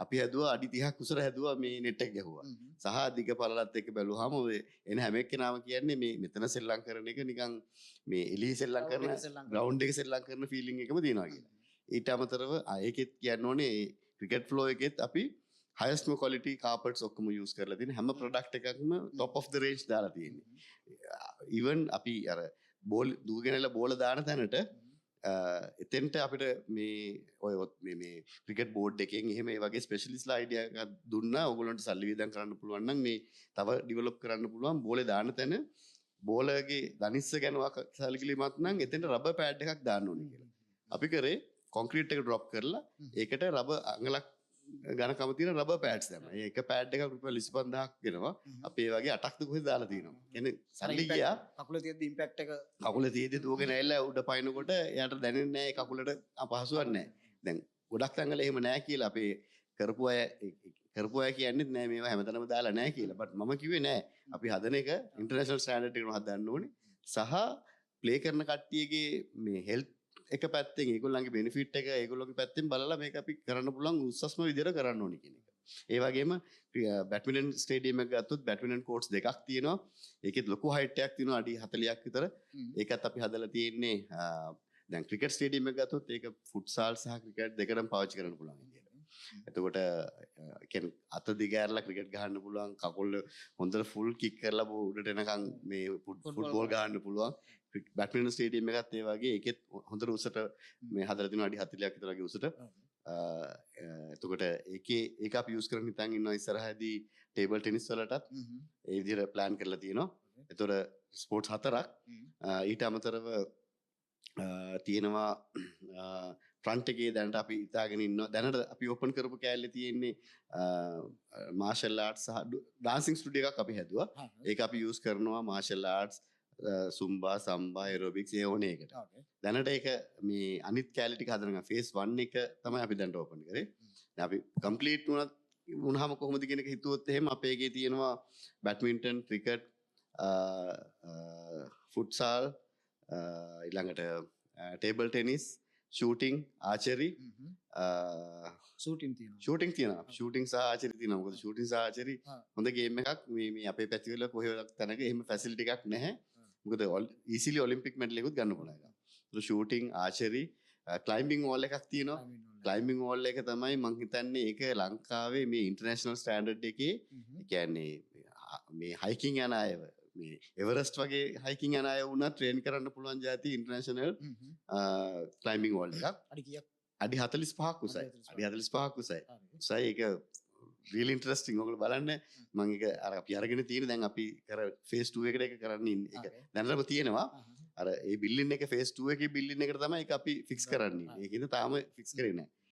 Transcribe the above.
අපි හැදුවා අඩි 30ක් උසර හැදුවා මේ net එක ගැහුවා. සහ දිග පළලත් එක්ක බැලුවාම ඔය එන හැම එක්කෙනාම කියන්නේ මේ මෙතන සෙල්ලම් කරන එක නිකන් මේ එළිය සෙල්ලම් කරන ග්‍රවුන්ඩ් එක සෙල්ලම් කරන ෆීලිං එකම තියෙනවා කියලා. ඊට අමතරව ඒකෙත් කියන්න ඕනේ ක්‍රිකට් ෆ්ලෝ එකෙත් අපි highest quality carpets ඔක්කොම use කරලා තියෙන හැම product එකක්ම top of the range දාලා තියෙන්නේ. even අපි අර බෝල් දුවගෙනලා බෝල දාන තැනට එතෙන්ට අපිට මේ ඔය මේ ක්‍රිකට් බෝඩ් එකෙන් එහෙම ඒ වගේ ස්පෙෂලිස්ට්ලා අයිඩියා එකක් දුන්නා. ඕගොල්ලන්ට සල්ලි වියදම් කරන්න පුළුවන් නම් මේ තව ඩිවෙලොප් කරන්න පුළුවන් බෝලේ දාන තැන බෝලගේ දනිස්ස ගැනවා සැලකිලිමත් නම් එතෙන්ට රබර් පෑඩ් එකක් දාන්න ඕනේ කියලා. අපි කරේ කොන්ක්‍රීට් එක ඩ්‍රොප් කරලා ඒකට රබර් අඟලක් ගණකම තියෙන රබර් පෑඩ්ස් දැම්මා. ඒක පෑඩ් එකක් රුපියල් 25000ක් වෙනවා. අපි ඒ වගේ 8ක්ද කොහෙද දාලා තියෙනවා. කියන්නේ සල්ලි ගියා කකුලේ තියෙද්දි ඉම්පැක්ට් එක කකුලේ තියෙද්දි දුවගෙන ඇවිල්ලා උඩ පයින්නකොට එයාට දැනෙන්නේ නැහැ ඒ කකුලට අපහසුවක් නැහැ. දැන් ගොඩක් තැන්වල එහෙම නැහැ කියලා අපි කරපු අය කියන්නේ නැහැ මේවා හැමතැනම දාලා නැහැ කියලා. බට් මම කිව්වේ නැහැ. අපි හදන එක ඉන්ටර්නැෂනල් ස්ටෑන්ඩඩ් එකකට හදන්න ඕනේ. සහ ප්ලේ කරන කට්ටියගේ මේ හෙල්ත් එක පැත්තෙන් ඒගොල්ලන්ගේ බෙනිෆිට් එක ඒගොල්ලෝගේ පැත්තෙන් බලලා මේක අපි කරන්න පුළුවන් උස්සස්ම විදිහට කරන්න ඕනේ කියන එක. ඒ වගේම බැඩ්මින්ටන් ස්ටේඩියම් එක ගත්තොත් බැඩ්මින්ටන් කෝට්ස් දෙකක් තියෙනවා. ඒකෙත් ලොකු හයිට් එකක් තියෙනවා අඩි 40ක් විතර. ඒකත් අපි හදලා තියෙන්නේ දැන් ක්‍රිකට් ස්ටේඩියම් එක ගත්තොත් ඒක ෆුට්සාල් සහ ක්‍රිකට් දෙකටම පාවිච්චි කරන්න පුළුවන් විදියට. එතකොට කියන්නේ අත දිග ඇරලා ක්‍රිකට් ගහන්න පුළුවන් කකුල් හොඳට ෆුල් කික් කරලා උඩට එනකන් මේ ෆුට්බෝල් ගහන්න පුළුවන්. බැඩ්මින්ටන් ස්ටේඩියම් එකත් ඒ වගේ ඒකෙත් හොඳට උසට මේ හදලා තියෙනවා අඩි 40ක් විතර වගේ උසට. එතකොට ඒක අපි යූස් කරන් හිතන් ඉන්නවා ඉස්සරහදී ටේබල් ටෙනිස් වලටත් ඒ විදිහට ප්ලෑන් කරලා තියෙනවා. එතකොට ස්පෝර්ට්ස් 4ක් ඊට අමතරව තියෙනවා ෆ්‍රන්ට් එකේ දැනට අපි ඉතාලගෙන ඉන්නවා. දැනට අපි ඕපන් කරපු කෑල්ලේ තියෙන්නේ මාෂල් ආර්ට්ස් සහ ඩාන්සින් ස්ටුඩියෝ එකක් අපි හැදුවා. ඒක අපි යූස් කරනවා මාෂල් ආර්ට්ස් සුම්බා සම්බා එරෝබික්ස් ඒ ඕනේ එකට. දැනට ඒක මේ අනිත් කෑලි ටික හදන ෆේස් 1 එක තමයි අපි දැන් ඕපන් කරේ. දැන් අපි කම්ප්ලීට් වුණාම කොහොමද කියන එක හිතුවොත් එහෙම අපේ එකේ තියෙනවා බැඩ්මින්ටන් ක්‍රිකට් ෆුට්සාල් ඊළඟට ටේබල් ටෙනිස් ෂූටිං ආචරි ෂූටින් තියෙනවා. ෂූටිං තියෙනවා. ෂූටිං සහ ආචරි තියෙනවා. මොකද ෂූටිං සහ ආචරි හොඳ ගේම් එකක්. මේ අපේ පැතිවල කොහෙවත් තැනක එහෙම ෆැසිලිටි එකක් නැහැ. මොකද ඊසිලි ඔලිම්පික් මෙඩල් එකකුත් ගන්න පුළුවන් එක. ඒක ෂූටිං ආචරි ක්ලයිම්බින් වෝල් එකක් තියෙනවා. ක්ලයිම්බින් වෝල් එක තමයි මම හිතන්නේ ඒක ලංකාවේ මේ ඉන්ටර්නැෂනල් ස්ටෑන්ඩඩ් එකේ කියන්නේ මේ හයිකින් යන අය මේ එවරස්ට් වගේ හයිකින් යන අය වුණා ට්‍රේන් කරන්න පුළුවන් જાති ඉන්ටර්නැෂනල් ක්ලයිම්බින් වෝල් එකක්. අඩි කීයක්? අඩි 45ක් උසයි. අඩි 45ක් උසයි. උසයි ඒක රියලි ඉන්ටරෙස්ටිං. ඔයගොල්ලෝ බලන්න මම ඒක අර අපි අරගෙන තියෙන දැන් අපි කර ෆේස් 2 එකට ඒක කරන්න ඉන්නේ. ඒක දැනටම තියෙනවා. අර ඒ බිල්ඩින් එක ෆේස් 2 එකේ බිල්ඩින් එකට තමයි ඒක අපි ෆික්ස් කරන්නේ. ඒකින්ද තාම ෆික්ස් කරේ නැහැ.